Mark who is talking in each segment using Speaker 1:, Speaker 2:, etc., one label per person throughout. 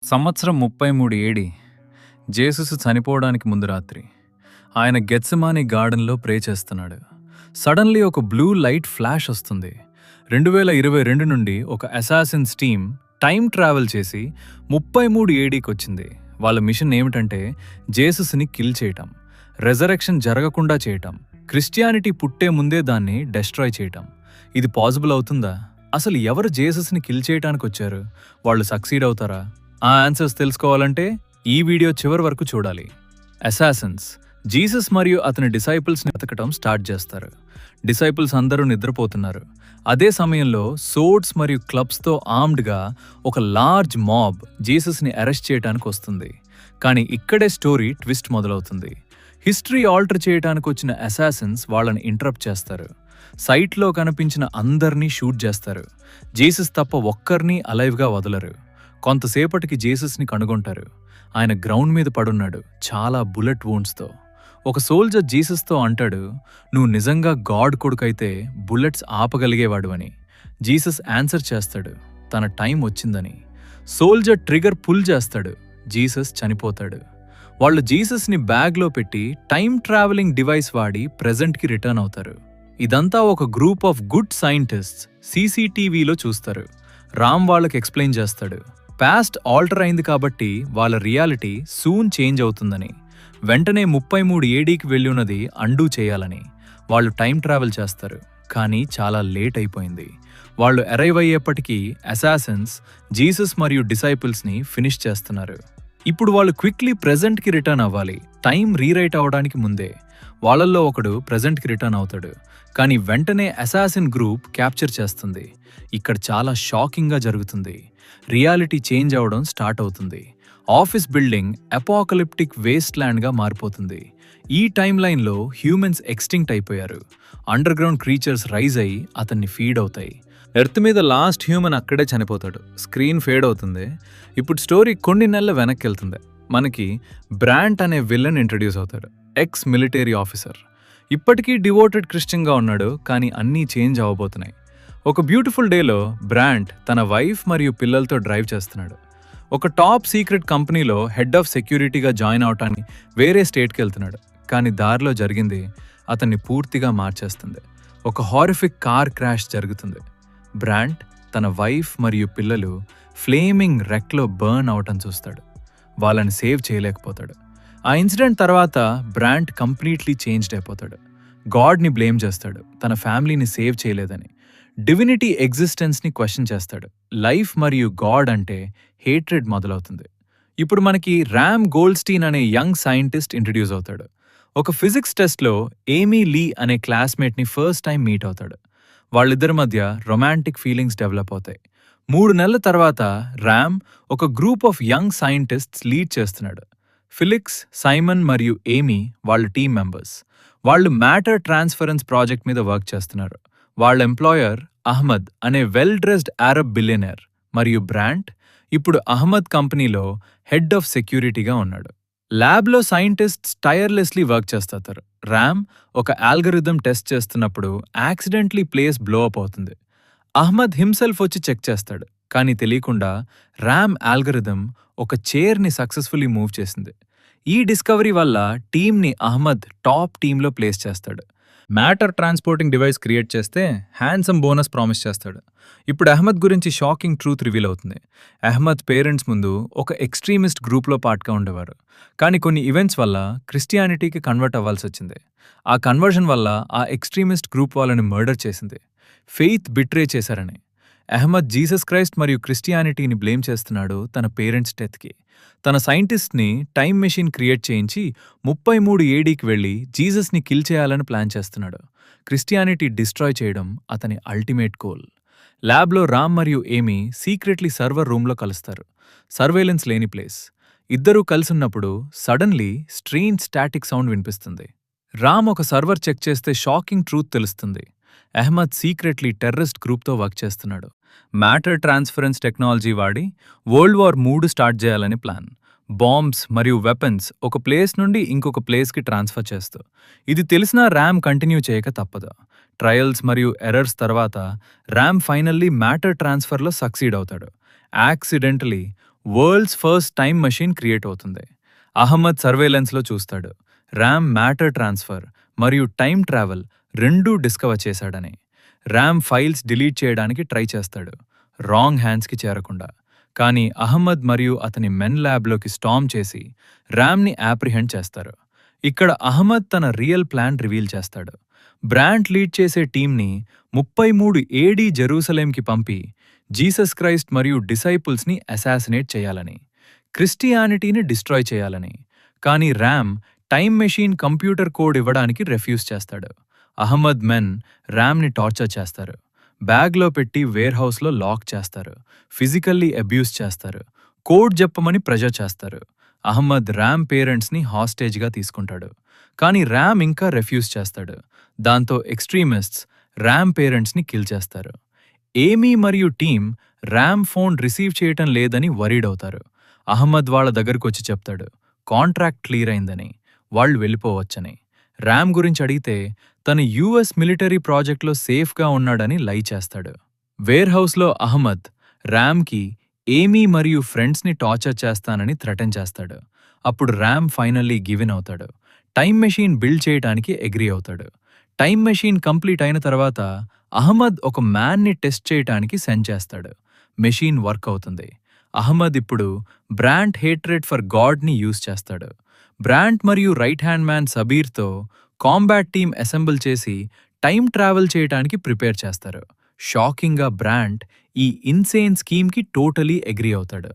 Speaker 1: సంవత్సరం 33 ఏడి. జేసుసు చనిపోవడానికి ముందు రాత్రి. ఆయన గెత్సెమానీ గార్డెన్లో ప్రే చేస్తున్నాడు. సడన్లీ ఒక బ్లూ లైట్ ఫ్లాష్ వస్తుంది. 2022 నుండి ఒక అసాసిన్స్ టీమ్ టైం ట్రావెల్ చేసి 33 ఏడీకి వచ్చింది. వాళ్ళ మిషన్ ఏమిటంటే జేసుస్ని కిల్ చేయటం, రెజరెక్షన్ జరగకుండా చేయటం, క్రిస్టియానిటీ పుట్టే ముందే దాన్ని డెస్ట్రాయ్ చేయటం. ఇది పాసిబుల్ అవుతుందా? అసలు ఎవరు జేసస్ని కిల్ చేయటానికి వచ్చారు? వాళ్ళు సక్సీడ్ అవుతారా? ఆ ఆన్సర్స్ తెలుసుకోవాలంటే ఈ వీడియో చివరి వరకు చూడాలి. అసాసిన్స్ జీసస్ మరియు అతని డిసైపుల్స్ని వెతకటం స్టార్ట్ చేస్తారు. డిసైపుల్స్ అందరూ నిద్రపోతున్నారు. అదే సమయంలో సోర్డ్స్ మరియు క్లబ్స్తో ఆర్మ్డ్గా ఒక లార్జ్ మాబ్ జీసస్ని అరెస్ట్ చేయడానికి వస్తుంది. కానీ ఇక్కడే స్టోరీ ట్విస్ట్ మొదలవుతుంది. హిస్టరీ ఆల్టర్ చేయడానికి వచ్చిన అసాసిన్స్ వాళ్ళని ఇంటరప్ట్ చేస్తారు. సైట్లో కనిపించిన అందర్నీ షూట్ చేస్తారు. జీసస్ తప్ప ఒక్కరినీ అలైవ్గా వదలరు. కొంతసేపటికి జీసస్ని కనుగొంటారు. ఆయన గ్రౌండ్ మీద పడున్నాడు, చాలా బుల్లెట్ వూండ్స్తో. ఒక సోల్జర్ జీసస్తో అంటాడు, నువ్వు నిజంగా గాడ్ కొడుకైతే బుల్లెట్స్ ఆపగలిగేవాడు అని. జీసస్ ఆన్సర్ చేస్తాడు, తన టైం వచ్చిందని. సోల్జర్ ట్రిగర్ పుల్ చేస్తాడు, జీసస్ చనిపోతాడు. వాళ్ళు జీసస్ని బ్యాగ్లో పెట్టి టైం ట్రావెలింగ్ డివైస్ వాడి ప్రెజెంట్కి రిటర్న్ అవుతారు. ఇదంతా ఒక గ్రూప్ ఆఫ్ గుడ్ సైంటిస్ట్స్ సీసీటీవీలో చూస్తారు. రామ్ వాళ్ళకి ఎక్స్ప్లెయిన్ చేస్తాడు, పాస్ట్ ఆల్టర్ అయింది కాబట్టి వాళ్ళ రియాలిటీ సూన్ చేంజ్ అవుతుందని. వెంటనే 33 ఏడీకి వెళ్ళి ఉన్నది అండూ చేయాలని. వాళ్ళు టైం ట్రావెల్ చేస్తారు, కానీ చాలా లేట్ అయిపోయింది. వాళ్ళు అరైవ్ అయ్యేప్పటికీ అసాసిన్స్ జీసస్ మరియు డిసైపుల్స్ని ఫినిష్ చేస్తున్నారు. ఇప్పుడు వాళ్ళు క్విక్లీ ప్రెజెంట్కి రిటర్న్ అవ్వాలి, టైం రీరైట్ అవడానికి ముందే. వాళ్ళల్లో ఒకడు ప్రెజెంట్కి రిటర్న్ అవుతాడు, కానీ వెంటనే అసాసిన్ గ్రూప్ క్యాప్చర్ చేస్తుంది. ఇక్కడ చాలా షాకింగ్గా జరుగుతుంది. రియాలిటీ చేంజ్ అవడం స్టార్ట్ అవుతుంది. ఆఫీస్ బిల్డింగ్ అపోకలిప్టిక్ వేస్ట్ ల్యాండ్గా మారిపోతుంది. ఈ టైం లైన్లో హ్యూమన్స్ ఎక్స్టింక్ట్ అయిపోయారు. అండర్ గ్రౌండ్ క్రీచర్స్ రైజ్ అయ్యి అతన్ని ఫీడ్ అవుతాయి. ఎర్త్ మీద లాస్ట్ హ్యూమన్ అక్కడే చనిపోతాడు. స్క్రీన్ ఫేడ్ అవుతుంది. ఇప్పుడు స్టోరీ కొన్ని నెలల వెనక్కి వెళ్తుంది. మనకి బ్రాంట్ అనే విలన్ ఇంట్రడ్యూస్ అవుతాడు. Ex military officer. ఇప్పటికీ డివోటెడ్ క్రిస్టియన్గా ఉన్నాడు, కానీ అన్నీ చేంజ్ అవ్వబోతున్నాయి. ఒక బ్యూటిఫుల్ డేలో బ్రాంట్ తన వైఫ్ మరియు పిల్లలతో డ్రైవ్ చేస్తున్నాడు. ఒక టాప్ సీక్రెట్ కంపెనీలో హెడ్ ఆఫ్ సెక్యూరిటీగా జాయిన్ అవటానికి వేరే స్టేట్కి వెళ్తున్నాడు. కానీ దారిలో జరిగింది అతన్ని పూర్తిగా మార్చేస్తుంది. ఒక హారిఫిక్ కార్ క్రాష్ జరుగుతుంది. బ్రాంట్ తన వైఫ్ మరియు పిల్లలు ఫ్లేమింగ్ రెక్లో బర్న్ అవటం చూస్తాడు. వాళ్ళని సేవ్ చేయలేకపోతాడు. ఆ ఇన్సిడెంట్ తర్వాత బ్రాంట్ కంప్లీట్లీ చేంజ్డ్ అయిపోతాడు. గాడ్ని బ్లేమ్ చేస్తాడు, తన ఫ్యామిలీని సేవ్ చేయలేదని. డివినిటీ ఎగ్జిస్టెన్స్ని క్వశ్చన్ చేస్తాడు. లైఫ్ మరియు గాడ్ అంటే హేట్రెడ్ మొదలవుతుంది. ఇప్పుడు మనకి ర్యామ్ గోల్డ్స్టీన్ అనే యంగ్ సైంటిస్ట్ ఇంట్రడ్యూస్ అవుతాడు. ఒక ఫిజిక్స్ టెస్ట్లో ఏమీ లీ అనే క్లాస్మేట్ని ఫస్ట్ టైం మీట్ అవుతాడు. వాళ్ళిద్దరి మధ్య రొమాంటిక్ ఫీలింగ్స్ డెవలప్ అవుతాయి. 3 నెలల తర్వాత ర్యామ్ ఒక group of young scientists lead చేస్తున్నాడు. ఫిలిక్స్, సైమన్ మరియు ఏమీ వాళ్ళ టీమ్ మెంబర్స్. వాళ్ళు మ్యాటర్ ట్రాన్స్ఫరెన్స్ ప్రాజెక్ట్ మీద వర్క్ చేస్తున్నారు. వాళ్ళ ఎంప్లాయర్ అహ్మద్ అనే వెల్ డ్రెస్డ్ అరబ్ బిలియనర్. మరియు బ్రాంట్ ఇప్పుడు అహ్మద్ కంపెనీలో హెడ్ ఆఫ్ సెక్యూరిటీగా ఉన్నాడు. ల్యాబ్లో సైంటిస్ట్స్ టైర్లెస్లీ వర్క్ చేస్తారు. ర్యామ్ ఒక ఆల్గరిథం టెస్ట్ చేస్తున్నప్పుడు యాక్సిడెంట్లీ ప్లేస్ బ్లో అప్ అవుతుంది. అహ్మద్ హిమ్సెల్ఫ్ వచ్చి చెక్ చేస్తాడు, కానీ తెలియకుండా ర్యామ్ ఆల్గరిథం ఒక చైర్ని సక్సెస్ఫుల్లీ మూవ్ చేసింది. ఈ డిస్కవరీ వల్ల టీమ్ని అహ్మద్ టాప్ టీంలో ప్లేస్ చేస్తాడు. మ్యాటర్ ట్రాన్స్పోర్టింగ్ డివైస్ క్రియేట్ చేస్తే హ్యాండ్సమ్ బోనస్ ప్రామిస్ చేస్తాడు. ఇప్పుడు అహ్మద్ గురించి షాకింగ్ ట్రూత్ రివీల్ అవుతుంది. అహ్మద్ పేరెంట్స్ ముందు ఒక ఎక్స్ట్రీమిస్ట్ గ్రూప్లో పార్ట్గా ఉండేవారు, కానీ కొన్ని ఈవెంట్స్ వల్ల క్రిస్టియానిటీకి కన్వర్ట్ అవ్వాల్సి వచ్చింది. ఆ కన్వర్షన్ వల్ల ఆ ఎక్స్ట్రీమిస్ట్ గ్రూప్ వాళ్ళని మర్డర్ చేసింది. ఫెయిత్ బిట్రే చేశారని. అహ్మద్ జీసస్ క్రైస్ట్ మరియు క్రిస్టియానిటీని బ్లేమ్ చేస్తున్నాడు తన పేరెంట్స్ డెత్కి. తన సైంటిస్ట్ని టైం మెషిన్ క్రియేట్ చేయించి 33 ఏడీకి వెళ్ళి జీసస్ని కిల్ చేయాలని ప్లాన్ చేస్తున్నాడు. క్రిస్టియానిటీ డిస్ట్రాయ్ చేయడం అతని అల్టిమేట్ గోల్. ల్యాబ్లో రామ్ మరియు ఏమీ సీక్రెట్లీ సర్వర్ రూమ్లో కలుస్తారు. సర్వేలెన్స్ లేని ప్లేస్. ఇద్దరూ కలిసున్నప్పుడు సడన్లీ స్ట్రేంజ్ స్టాటిక్ సౌండ్ వినిపిస్తుంది. రామ్ ఒక సర్వర్ చెక్ చేస్తే షాకింగ్ ట్రూత్ తెలుస్తుంది. అహ్మద్ సీక్రెట్లీ టెర్రరిస్ట్ గ్రూప్తో వర్క్ చేస్తున్నాడు. మ్యాటర్ ట్రాన్స్ఫరెన్స్ టెక్నాలజీ వాడి వరల్డ్ వార్ 3 స్టార్ట్ చేయాలని ప్లాన్. బాంబ్స్ మరియు వెపన్స్ ఒక ప్లేస్ నుండి ఇంకొక ప్లేస్కి ట్రాన్స్ఫర్ చేస్తూ. ఇది తెలిసినా ర్యామ్ కంటిన్యూ చేయక తప్పదు. ట్రయల్స్ మరియు ఎర్రర్స్ తర్వాత ర్యామ్ ఫైనల్లీ మ్యాటర్ ట్రాన్స్ఫర్లో సక్సీడ్ అవుతాడు. Accidentally world's first time machine create అవుతుంది. అహ్మద్ సర్వేలెన్స్లో చూస్తాడు, ర్యామ్ మ్యాటర్ ట్రాన్స్ఫర్ మరియు టైం ట్రావెల్ రెండూ డిస్కవర్ చేశాడని. ర్యామ్ ఫైల్స్ డిలీట్ చేయడానికి ట్రై చేస్తాడు, రాంగ్ హ్యాండ్స్కి చేరకుండా. కానీ అహ్మద్ మరియు అతని మెన్ ల్యాబ్లోకి స్టామ్ చేసి ర్యామ్ని యాప్రిహెండ్ చేస్తారు. ఇక్కడ అహ్మద్ తన రియల్ ప్లాన్ రివీల్ చేస్తాడు. బ్రాంట్ లీడ్ చేసే టీంని 33 ఏడీ జెరూసలేంకి పంపి జీసస్ క్రైస్ట్ మరియు డిసైపుల్స్ని అసాసినేట్ చేయాలని, క్రిస్టియానిటీని డిస్ట్రాయ్ చేయాలని. కానీ RAM time machine computer code ఇవ్వడానికి రెఫ్యూజ్ చేస్తాడు. అహ్మద్ మెన్ ర్యామ్ని టార్చర్ చేస్తారు, బ్యాగ్లో పెట్టి వేర్హౌస్లో లాక్ చేస్తారు, ఫిజికల్లీ అబ్యూస్ చేస్తారు, కోడ్ చెప్పమని ప్రెజర్ చేస్తారు. అహ్మద్ ర్యామ్ పేరెంట్స్ని హాస్టేజ్గా తీసుకుంటాడు. కానీ ర్యామ్ ఇంకా రెఫ్యూజ్ చేస్తాడు. దాంతో ఎక్స్ట్రీమిస్ట్స్ ర్యామ్ పేరెంట్స్ని కిల్ చేస్తారు. ఏమీ మరియు టీం ర్యామ్ ఫోన్ రిసీవ్ చేయటం లేదని వరీడ్ అవుతారు. అహ్మద్ వాళ్ళ దగ్గరకొచ్చి చెప్తాడు, కాంట్రాక్ట్ క్లియర్ అయిందని, వాళ్ళు వెళ్ళిపోవచ్చని. ర్యామ్ గురించి అడిగితే తను యుఎస్ మిలిటరీ ప్రాజెక్ట్లో సేఫ్గా ఉన్నాడని లై చేస్తాడు. వేర్హౌస్లో అహ్మద్ ర్యామ్కి ఏమీ మరియు ఫ్రెండ్స్ని టార్చర్ చేస్తానని థ్రెటన్ చేస్తాడు. అప్పుడు ర్యామ్ ఫైనల్లీ గివిన్ అవుతాడు. టైం మెషీన్ బిల్డ్ చేయడానికి అగ్రీ అవుతాడు. టైం మెషీన్ కంప్లీట్ అయిన తర్వాత అహ్మద్ ఒక మ్యాన్ని టెస్ట్ చేయటానికి సెండ్ చేస్తాడు. మెషీన్ వర్క్ అవుతుంది. అహ్మద్ ఇప్పుడు బ్రాంట్ హేట్రెడ్ ఫర్ గాడ్ని యూజ్ చేస్తాడు. బ్రాంట్ మరియు రైట్ హ్యాండ్ మ్యాన్ సబీర్తో కాంబాట్ టీం అసెంబుల్ చేసి టైం ట్రావెల్ చేయటానికి ప్రిపేర్ చేస్తారు. షాకింగ్గా బ్రాంట్ ఈ ఇన్సేన్ స్కీమ్కి టోటలీ అగ్రీ అవుతాడు.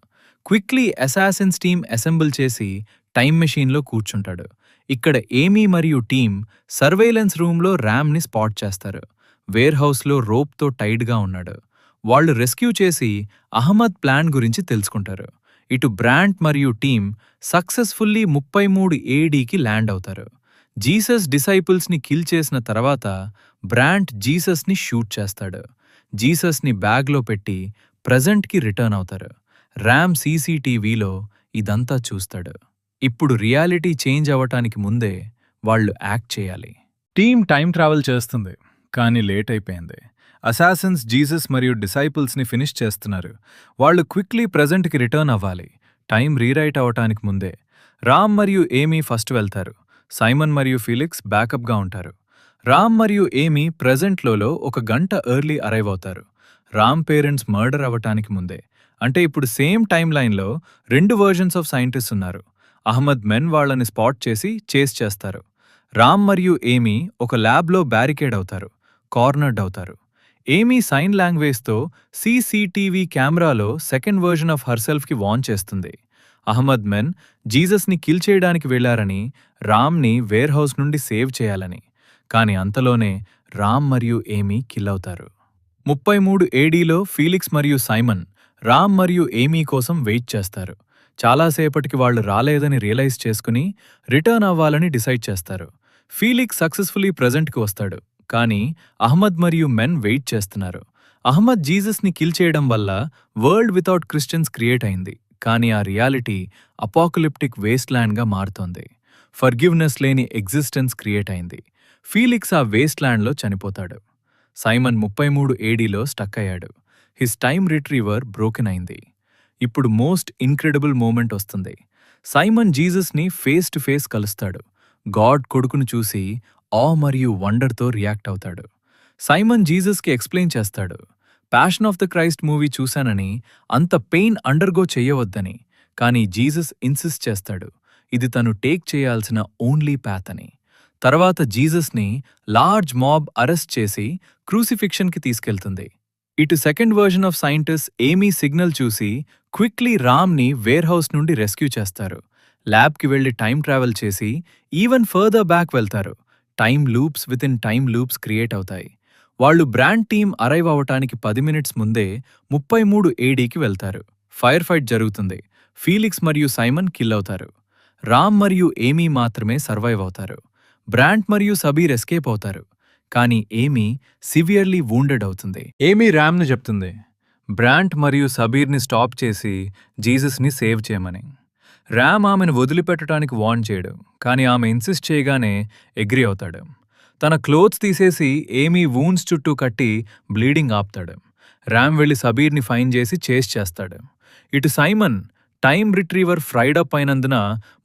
Speaker 1: క్విక్లీ అసాసిన్స్ టీం అసెంబుల్ చేసి టైం మెషీన్లో కూర్చుంటాడు. ఇక్కడ ఏమీ మరియు టీం సర్వేలెన్స్ రూమ్లో ర్యామ్ని స్పాట్ చేస్తారు. వేర్హౌస్లో రోప్తో టైట్గా ఉన్నాడు. వాళ్ళు రెస్క్యూ చేసి అహ్మద్ ప్లాన్ గురించి తెలుసుకుంటారు. ఇటు బ్రాంట్ మరియు టీం సక్సెస్ఫుల్లీ 33 ఏడీకి ల్యాండ్ అవుతారు. జీసస్ డిసైపుల్స్ని కిల్ చేసిన తర్వాత బ్రాంట్ జీసస్ని షూట్ చేస్తాడు. జీసస్ని బ్యాగ్లో పెట్టి ప్రెజెంట్కి రిటర్న్ అవుతారు. ర్యామ్ సీసీటీవీలో ఇదంతా చూస్తాడు. ఇప్పుడు రియాలిటీ చేంజ్ అవ్వటానికి ముందే వాళ్ళు యాక్ట్ చేయాలి. టీం టైం ట్రావెల్ చేస్తుంది, కానీ లేట్ అయిపోయింది. అసాసిన్స్ జీసస్ మరియు డిసైపుల్స్ని ఫినిష్ చేస్తున్నారు. వాళ్ళు క్విక్లీ ప్రెజెంట్కి రిటర్న్ అవ్వాలి. టైం రీరైట్ అవటానికి ముందే రామ్ మరియు ఏమీ ఫస్ట్ వెళ్తారు. సైమన్ మరియు ఫీలిక్స్ బ్యాకప్గా ఉంటారు. రామ్ మరియు ఏమీ ప్రెజెంట్లలో 1 గంట ఎర్లీ అరైవ్ అవుతారు. రామ్ పేరెంట్స్ మర్డర్ అవ్వటానికి ముందే. అంటే ఇప్పుడు సేమ్ టైం లైన్లో 2 వర్జన్స్ ఆఫ్ సైంటిస్ట్ ఉన్నారు. అహ్మద్ మెన్ వాళ్ళని స్పాట్ చేసి చేస్ చేస్తారు. రామ్ మరియు ఏమీ ఒక ల్యాబ్లో బ్యారికేడ్ అవుతారు, కార్నర్డ్ అవుతారు. ఏమీ సైన్ లాంగ్వేజ్తో సీసీటీవీ కెమెరాలో సెకండ్ వర్జన్ ఆఫ్ హర్సెల్ఫ్కి వార్న్ చేస్తుంది. అహ్మద్ మెన్ జీసస్ని కిల్ చేయడానికి వెళ్లారని, రామ్ని వేర్హౌస్ నుండి సేవ్ చేయాలని. కానీ అంతలోనే రామ్ మరియు ఏమీ కిల్ అవుతారు. 33 ఏడీలో ఫీలిక్స్ మరియు సైమన్ రామ్ మరియు ఏమీ కోసం వెయిట్ చేస్తారు. చాలాసేపటికి వాళ్ళు రాలేదని రియలైజ్ చేసుకుని రిటర్న్ అవ్వాలని డిసైడ్ చేస్తారు. ఫీలిక్స్ సక్సెస్ఫుల్లీ ప్రెజెంట్కి వస్తాడు. కానీ అహ్మద్ మరియు మెన్ వెయిట్ చేస్తున్నారు. అహ్మద్ జీసస్ని కిల్ చేయడం వల్ల వరల్డ్ వితౌట్ క్రిస్టియన్స్ క్రియేట్ అయింది. కానీ ఆ రియాలిటీ అపాకలిప్టిక్ వేస్ట్ ల్యాండ్గా మారుతోంది. ఫర్గివ్నెస్ లేని ఎగ్జిస్టెన్స్ క్రియేట్ అయింది. ఫీలిక్స్ ఆ వేస్ట్ ల్యాండ్లో చనిపోతాడు. సైమన్ 33 ఏడీలో స్టక్ అయ్యాడు. హిస్ టైమ్ రిట్రీవర్ బ్రోకెన్ అయింది. ఇప్పుడు మోస్ట్ ఇన్క్రెడిబుల్ మూమెంట్ వస్తుంది. సైమన్ జీసస్ని ఫేస్ టు ఫేస్ కలుస్తాడు. గాడ్ కొడుకును చూసి ఆ మరియు వండర్తో రియాక్ట్ అవుతాడు. సైమన్ జీసస్కి ఎక్స్ప్లెయిన్ చేస్తాడు, passion of the Christ movie చూశానని, అంత పెయిన్ అండర్గో చెయ్యవద్దని. కానీ జీసస్ ఇన్సిస్ట్ చేస్తాడు, ఇది తను టేక్ చేయాల్సిన ఓన్లీ పాత్ అని. తర్వాత జీసస్ని లార్జ్ మాబ్ అరెస్ట్ చేసి క్రూసిఫిక్షన్కి తీసుకెళ్తుంది. ఇటు సెకండ్ వర్జన్ ఆఫ్ సైంటిస్ట్ ఏమీ సిగ్నల్ చూసి క్విక్లీ రామ్ని వేర్హౌస్ నుండి రెస్క్యూ చేస్తారు. ల్యాబ్కి వెళ్లి టైం ట్రావెల్ చేసి ఈవెన్ ఫర్దర్ బ్యాక్ వెళ్తారు. Time loops with in time loops create అవుతాయి. వాళ్ళు బ్రాండ్ టీం అరైవ్ అవటానికి 10 మినిట్స్ ముందే 33 ఏడీకి వెళ్తారు. ఫైర్ ఫైట్ జరుగుతుంది. ఫీలిక్స్ మరియు సైమన్ కిల్ అవుతారు. రామ్ మరియు ఏమీ మాత్రమే సర్వైవ్ అవుతారు. బ్రాంట్ మరియు సబీర్ ఎస్కేప్ అవుతారు. కానీ ఏమీ సివియర్లీ వూండెడ్ అవుతుంది. ఏమీ ర్యామ్ను చెప్తుంది, బ్రాంట్ మరియు సబీర్ని స్టాప్ చేసి జీసస్ని సేవ్ చేయమని. ర్యామ్ ఆమెను వదిలిపెట్టడానికి వార్న్ చేయడు. కానీ ఆమె ఇన్సిస్ట్ చేయగానే అగ్రీ అవుతాడు. తన క్లోత్స్ తీసేసి ఏమీ వూన్స్ చుట్టూ కట్టి బ్లీడింగ్ ఆపుతాడు. ర్యామ్ వెళ్లి సబీర్ని ఫైన్ చేసి చేస్ చేస్తాడు. ఇటు Simon time retriever fried up అయినందున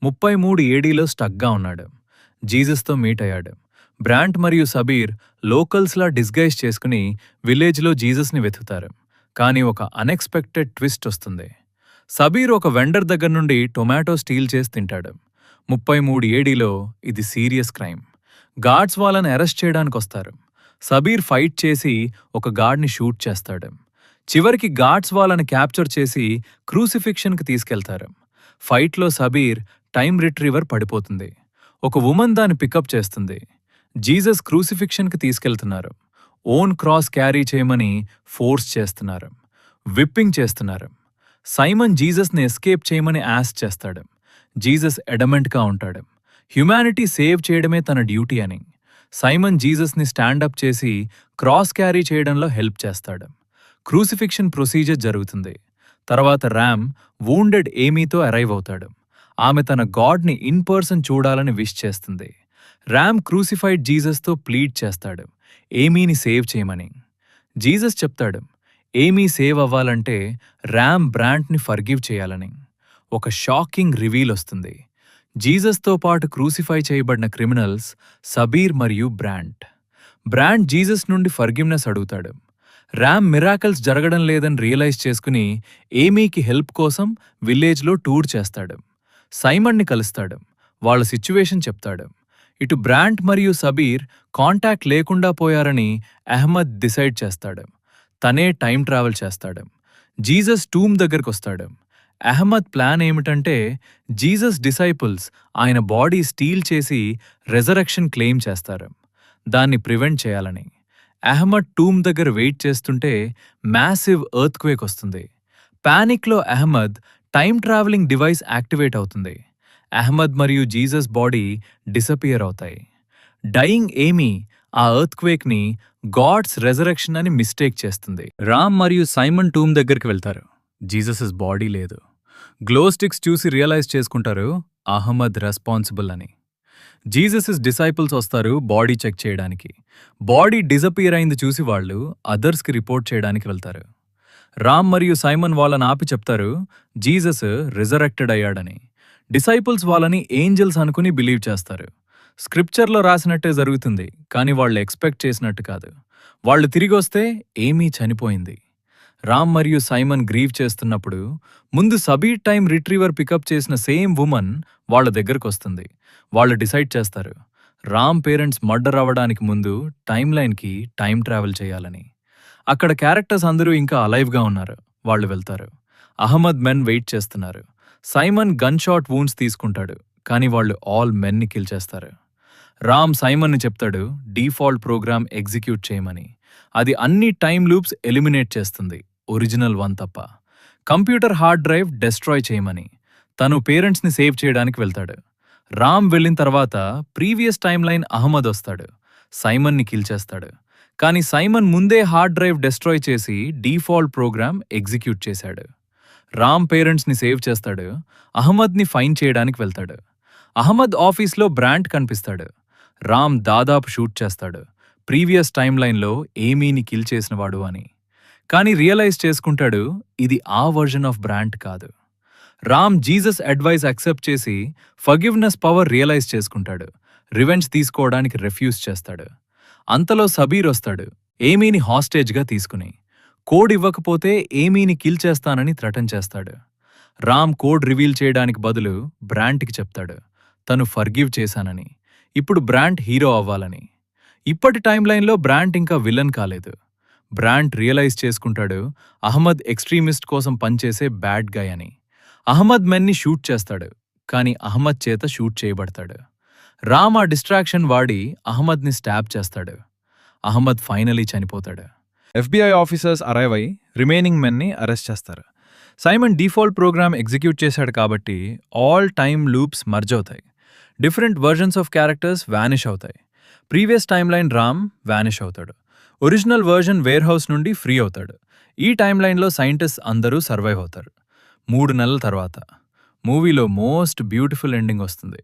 Speaker 1: 33 ఏడీలో స్టక్గా ఉన్నాడు. జీసస్తో మీట్ అయ్యాడు. బ్రాంట్ మరియు సబీర్ లోకల్స్లా డిస్గైజ్ చేసుకుని విలేజ్లో జీసస్ని వెతుకుతారు. కానీ ఒక అన్ఎక్స్పెక్టెడ్ ట్విస్ట్ వస్తుంది. సబీర్ ఒక వెండర్ దగ్గర నుండి టొమాటో స్టీల్ చేసి తింటాడు. 33 ఏడీలో ఇది సీరియస్ క్రైమ్. గార్డ్స్ వాళ్ళని అరెస్ట్ చేయడానికి వస్తారు. సబీర్ ఫైట్ చేసి ఒక గార్డ్ని షూట్ చేస్తాడు. చివరికి గార్డ్స్ వాళ్ళని క్యాప్చర్ చేసి క్రూసిఫిక్షన్కి తీసుకెళ్తారు. ఫైట్లో సబీర్ టైమ్ రిట్రీవర్ పడిపోతుంది. ఒక ఉమెన్ దాన్ని పికప్ చేస్తుంది. జీసస్ క్రూసిఫిక్షన్కి తీసుకెళ్తున్నారు. ఓన్ క్రాస్ క్యారీ చేయమని ఫోర్స్ చేస్తున్నారు. విప్పింగ్ చేస్తున్నారు. సైమన్ జీసస్ని ఎస్కేప్ చేయమని యాస్ చేస్తాడు. జీసస్ ఎడమెంట్గా ఉంటాడు. హ్యుమానిటీ సేవ్ చేయడమే తన డ్యూటీ అని. సైమన్ జీసస్ని స్టాండప్ చేసి క్రాస్ క్యారీ చేయడంలో హెల్ప్ చేస్తాడు. క్రూసిఫిక్షన్ ప్రొసీజర్ జరుగుతుంది. తర్వాత ర్యామ్ వూండెడ్ ఏమీతో అరైవ్ అవుతాడు. ఆమె తన గాడ్ని ఇన్ పర్సన్ చూడాలని విష్ చేస్తుంది. ర్యామ్ క్రూసిఫైడ్ జీసస్తో ప్లీడ్ చేస్తాడు, ఏమీని సేవ్ చేయమని. జీసస్ చెప్తాడు, ఏమీ సేవ్ అవ్వాలంటే ర్యామ్ బ్రాంట్ని ఫర్గివ్ చేయాలని. ఒక షాకింగ్ రివీల్ వస్తుంది. జీసస్తో పాటు క్రూసిఫై చేయబడిన క్రిమినల్స్ సబీర్ మరియు బ్రాంట్. బ్రాంట్ జీసస్ నుండి ఫర్గివ్నెస్ అడుగుతాడు. ర్యామ్ మిరాకల్స్ జరగడం లేదని రియలైజ్ చేసుకుని ఏమీకి హెల్ప్ కోసం విలేజ్లో టూర్ చేస్తాడు. సైమన్ని కలుస్తాడు. వాళ్ళ సిచ్యువేషన్ చెప్తాడు. ఇటు బ్రాంట్ మరియు సబీర్ కాంటాక్ట్ లేకుండా పోయారని అహ్మద్ డిసైడ్ చేస్తాడు. తనే టైం ట్రావెల్ చేస్తాడు. జీసస్ టూమ్ దగ్గరకొస్తాడు. అహ్మద్ ప్లాన్ ఏమిటంటే జీసస్ డిసైపుల్స్ ఆయన బాడీ స్టీల్ చేసి రెజరెక్షన్ క్లెయిమ్ చేస్తారు. దాన్ని ప్రివెంట్ చేయాలని. అహ్మద్ టూమ్ దగ్గర వెయిట్ చేస్తుంటే మ్యాసివ్ ఎర్త్క్వేక్ వస్తుంది. పానిక్లో Ahmad time travelling device activate అవుతుంది. అహ్మద్ మరియు జీసస్ బాడీ డిసపియర్ అవుతాయి. డయింగ్ ఏమీ ఆ ఎర్త్క్వేక్ని గాడ్స్ రెజరెక్షన్ అని మిస్టేక్ చేస్తుంది. రామ్ మరియు సైమన్ టూమ్ దగ్గరికి వెళ్తారు. జీసస్ బాడీ లేదు. గ్లో స్టిక్స్ చూసి రియలైజ్ చేసుకుంటారు అహ్మద్ రెస్పాన్సిబుల్ అని. జీసస్ డిసైపుల్స్ వస్తారు బాడీ చెక్ చేయడానికి. బాడీ డిజపియర్ అయింది చూసి వాళ్ళు అదర్స్కి రిపోర్ట్ చేయడానికి వెళ్తారు. రామ్ మరియు సైమన్ వాళ్ళని ఆపి చెప్తారు జీసస్ రిజరెక్టెడ్ అయ్యాడని. డిసైపుల్స్ వాళ్ళని ఏంజల్స్ అనుకుని బిలీవ్ చేస్తారు. స్క్రిప్చర్లో రాసినట్టే జరుగుతుంది, కానీ వాళ్ళు ఎక్స్పెక్ట్ చేసినట్టు కాదు. వాళ్ళు తిరిగొస్తే ఏమీ చనిపోయింది. రామ్ మరియు సైమన్ గ్రీవ్ చేస్తున్నప్పుడు ముందు సబీర్ టైం రిట్రీవర్ పికప్ చేసిన సేమ్ ఉమన్ వాళ్ళ దగ్గరకొస్తుంది. వాళ్ళు డిసైడ్ చేస్తారు రామ్ పేరెంట్స్ మర్డర్ అవ్వడానికి ముందు టైం లైన్కి టైం ట్రావెల్ చేయాలని. అక్కడ క్యారెక్టర్స్ అందరూ ఇంకా అలైవ్గా ఉన్నారు. వాళ్ళు వెళ్తారు. అహ్మద్ మెన్ వెయిట్ చేస్తున్నారు. సైమన్ గన్ షాట్ వూండ్స్ తీసుకుంటాడు, కానీ వాళ్ళు ఆల్ మెన్ని కిల్ చేస్తారు. రామ్ సైమన్ని చెప్తాడు డీఫాల్ట్ ప్రోగ్రామ్ ఎగ్జిక్యూట్ చేయమని. అది అన్ని టైం లూప్స్ ఎలిమినేట్ చేస్తుంది, ఒరిజినల్ వన్ తప్ప. కంప్యూటర్ హార్డ్ డ్రైవ్ డెస్ట్రాయ్ చేయమని. తను పేరెంట్స్ని సేవ్ చేయడానికి వెళ్తాడు. రామ్ వెళ్ళిన తర్వాత ప్రీవియస్ టైం లైన్ అహ్మద్ వస్తాడు. సైమన్ని కిల్ చేస్తాడు. కానీ సైమన్ ముందే హార్డ్ డ్రైవ్ డెస్ట్రాయ్ చేసి డీఫాల్ట్ ప్రోగ్రామ్ ఎగ్జిక్యూట్ చేశాడు. రామ్ పేరెంట్స్ని సేవ్ చేస్తాడు. అహ్మద్ని ఫైన్ చేయడానికి వెళ్తాడు. అహ్మద్ ఆఫీస్లో బ్రాంట్ కనిపిస్తాడు. రామ్ దాదాపు షూట్ చేస్తాడు, ప్రీవియస్ టైం లైన్లో ఏమీని కిల్ చేసినవాడు అని. కానీ రియలైజ్ చేసుకుంటాడు ఇది ఆ వర్జన్ ఆఫ్ బ్రాంట్ కాదు. రామ్ జీసస్ అడ్వైస్ యాక్సెప్ట్ చేసి ఫర్గివ్నెస్ పవర్ రియలైజ్ చేసుకుంటాడు. రివెంజ్ తీసుకోవడానికి రిఫ్యూజ్ చేస్తాడు. అంతలో సబీర్ వస్తాడు, ఏమీని హాస్టేజ్గా తీసుకుని. కోడ్ ఇవ్వకపోతే ఏమీని కిల్ చేస్తానని థ్రెటన్ చేస్తాడు. రామ్ కోడ్ రివీల్ చేయడానికి బదులు బ్రాంట్కి చెప్తాడు తను ఫర్గివ్ చేశానని, ఇప్పుడు బ్రాంట్ హీరో అవ్వాలని. ఇప్పటి టైం లైన్లో బ్రాంట్ ఇంకా విలన్ కాలేదు. బ్రాంట్ రియలైజ్ చేసుకుంటాడు అహ్మద్ ఎక్స్ట్రీమిస్ట్ కోసం పనిచేసే బ్యాడ్ గై అని. అహ్మద్ మెన్ని షూట్ చేస్తాడు, కానీ అహ్మద్ చేత షూట్ చేయబడతాడు. రామ్ ఆ డిస్ట్రాక్షన్ వాడి అహ్మద్ని స్టాబ్ చేస్తాడు. అహ్మద్ ఫైనలీ చనిపోతాడు. FBI ఆఫీసర్స్ అరైవ్ అయి రిమైనింగ్ మెన్ని అరెస్ట్ చేస్తారు. సైమన్ డిఫాల్ట్ ప్రోగ్రామ్ ఎగ్జిక్యూట్ చేశాడు కాబట్టి ఆల్ టైమ్ లూప్స్ మర్జ్ అవుతాయి. Different versions of characters vanish అవుతాయి. Previous time line Ram vanish అవుతాడు. ఒరిజినల్ వర్జన్ వేర్ హౌస్ నుండి ఫ్రీ అవుతాడు. ఈ టైం లైన్లో సైంటిస్ట్ అందరూ సర్వైవ్ అవుతారు. 3 నెలల తర్వాత మూవీలో మోస్ట్ బ్యూటిఫుల్ ఎండింగ్ వస్తుంది.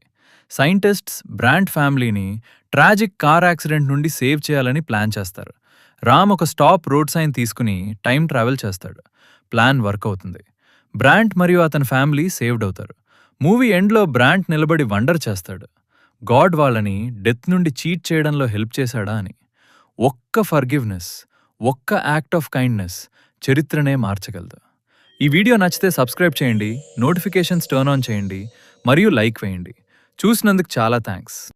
Speaker 1: సైంటిస్ట్స్ బ్రాంట్ ఫ్యామిలీని ట్రాజిక్ కార్ యాక్సిడెంట్ నుండి సేవ్ చేయాలని ప్లాన్ చేస్తారు. రామ్ ఒక స్టాప్ రోడ్ సైన్ తీసుకుని టైం ట్రావెల్ చేస్తాడు. ప్లాన్ వర్క్ అవుతుంది. బ్రాంట్ మరియు అతని ఫ్యామిలీ సేవ్డ్ అవుతారు. మూవీ ఎండ్లో బ్రాంట్ నిలబడి వండర్ చేస్తాడు, గాడ్ వాళ్ళని డెత్ నుండి చీట్ చేయడంలో హెల్ప్ చేశాడా అని. ఒక్క ఫర్గివ్నెస్, ఒక్క యాక్ట్ ఆఫ్ కైండ్నెస్ చరిత్రనే మార్చగలదు. ఈ వీడియో నచ్చితే సబ్స్క్రైబ్ చేయండి, నోటిఫికేషన్స్ టర్న్ ఆన్ చేయండి మరియు లైక్ వేయండి. చూసినందుకు చాలా థ్యాంక్స్.